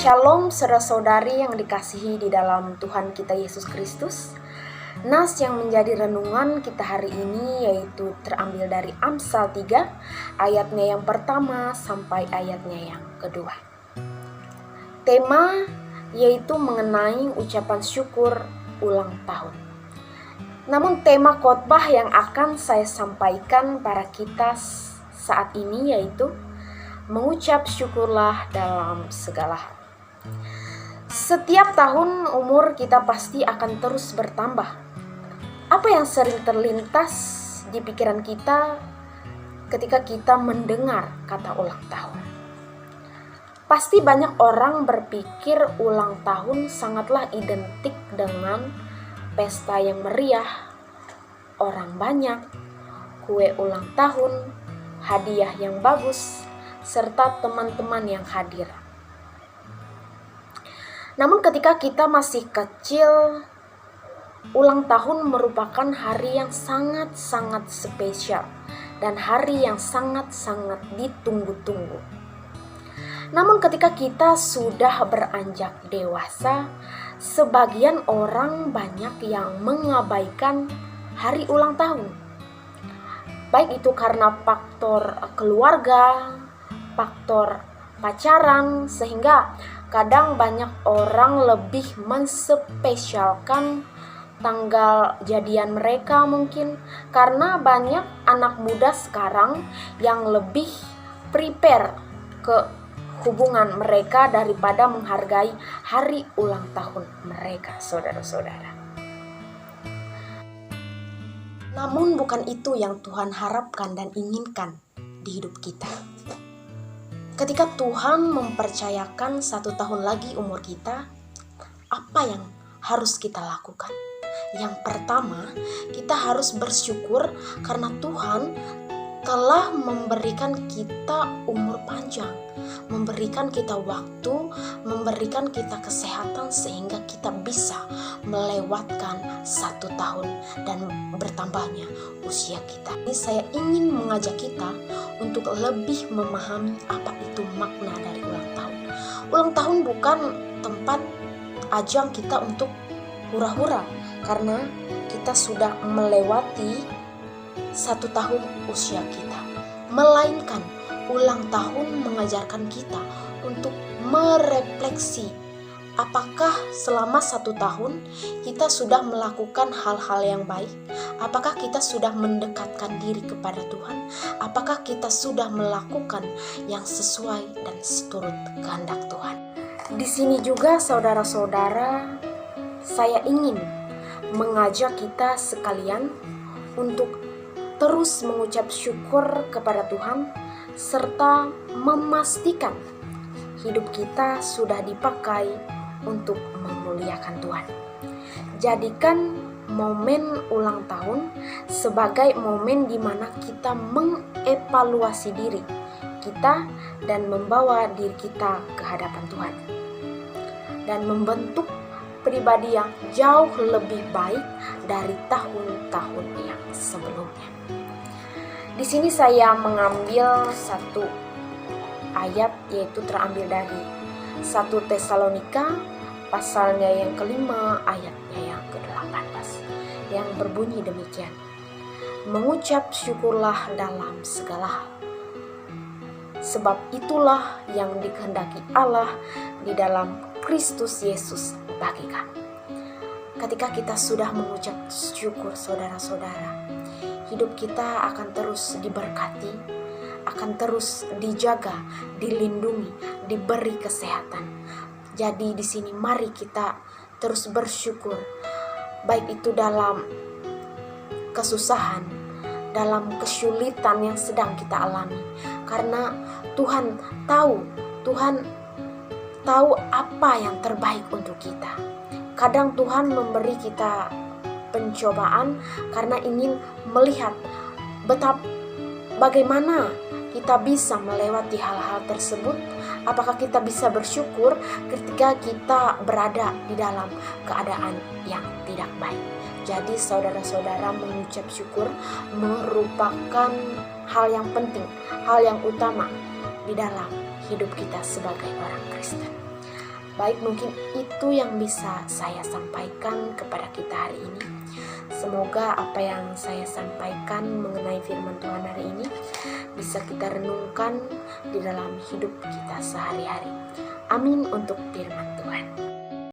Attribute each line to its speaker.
Speaker 1: Shalom saudara-saudari yang dikasihi di dalam Tuhan kita Yesus Kristus. Nas yang menjadi renungan kita hari ini yaitu terambil dari Amsal 3 ayatnya yang pertama sampai ayatnya yang kedua. Tema yaitu mengenai ucapan syukur ulang tahun. Namun tema khotbah yang akan saya sampaikan para kita saat ini yaitu mengucap syukurlah dalam segala hal. Setiap tahun umur kita pasti akan terus bertambah. Apa yang sering terlintas di pikiran kita ketika kita mendengar kata ulang tahun? Pasti banyak orang berpikir ulang tahun sangatlah identik dengan pesta yang meriah, orang banyak, kue ulang tahun, hadiah yang bagus, serta teman-teman yang hadir. Namun ketika kita masih kecil, ulang tahun merupakan hari yang sangat-sangat spesial dan hari yang sangat-sangat ditunggu-tunggu. Namun ketika kita sudah beranjak dewasa, sebagian orang banyak yang mengabaikan hari ulang tahun. Baik itu karena faktor keluarga, faktor pacaran, sehingga kadang banyak orang lebih menspesialkan tanggal jadian mereka mungkin karena banyak anak muda sekarang yang lebih prepare ke hubungan mereka daripada menghargai hari ulang tahun mereka, saudara-saudara. Namun bukan itu yang Tuhan harapkan dan inginkan di hidup kita. Ketika Tuhan mempercayakan 1 tahun lagi umur kita, apa yang harus kita lakukan? Yang pertama, kita harus bersyukur karena Tuhan telah memberikan kita umur panjang, memberikan kita waktu, memberikan kita kesehatan sehingga kita bisa melewatkan 1 tahun dan bertambahnya usia kita. Ini saya ingin mengajak kita untuk lebih memahami apa itu makna dari ulang tahun. Ulang tahun bukan tempat ajang kita untuk hura-hura karena kita sudah melewati 1 tahun usia kita. Melainkan ulang tahun mengajarkan kita untuk merefleksi apakah selama 1 tahun kita sudah melakukan hal-hal yang baik? Apakah kita sudah mendekatkan diri kepada Tuhan? Apakah kita sudah melakukan yang sesuai dan seturut kehendak Tuhan? Di sini juga saudara-saudara, saya ingin mengajak kita sekalian untuk terus mengucap syukur kepada Tuhan serta memastikan hidup kita sudah dipakai untuk memuliakan Tuhan. Jadikan momen ulang tahun sebagai momen di mana kita mengevaluasi diri kita dan membawa diri kita ke hadapan Tuhan dan membentuk pribadi yang jauh lebih baik dari tahun-tahun yang sebelumnya. Di sini saya mengambil satu ayat yaitu terambil dari 1 Tesalonika pasalnya yang kelima ayatnya yang ke-18 yang berbunyi demikian. Mengucap syukurlah dalam segala hal, sebab itulah yang dikehendaki Allah di dalam Kristus Yesus bagi kami. Ketika kita sudah mengucap syukur saudara-saudara, hidup kita akan terus diberkati, akan terus dijaga, dilindungi, diberi kesehatan. Jadi di sini mari kita terus bersyukur, baik itu dalam kesusahan, dalam kesulitan yang sedang kita alami. Karena Tuhan tahu apa yang terbaik untuk kita. Kadang Tuhan memberi kita pencobaan karena ingin melihat bagaimana kita bisa melewati hal-hal tersebut. Apakah kita bisa bersyukur ketika kita berada di dalam keadaan yang tidak baik. Jadi saudara-saudara, mengucap syukur merupakan hal yang penting, hal yang utama di dalam hidup kita sebagai orang Kristen. Baik, mungkin itu yang bisa saya sampaikan kepada kita hari ini. Semoga apa yang saya sampaikan mengenai firman Tuhan hari ini bisa kita renungkan di dalam hidup kita sehari-hari. Amin untuk firman Tuhan.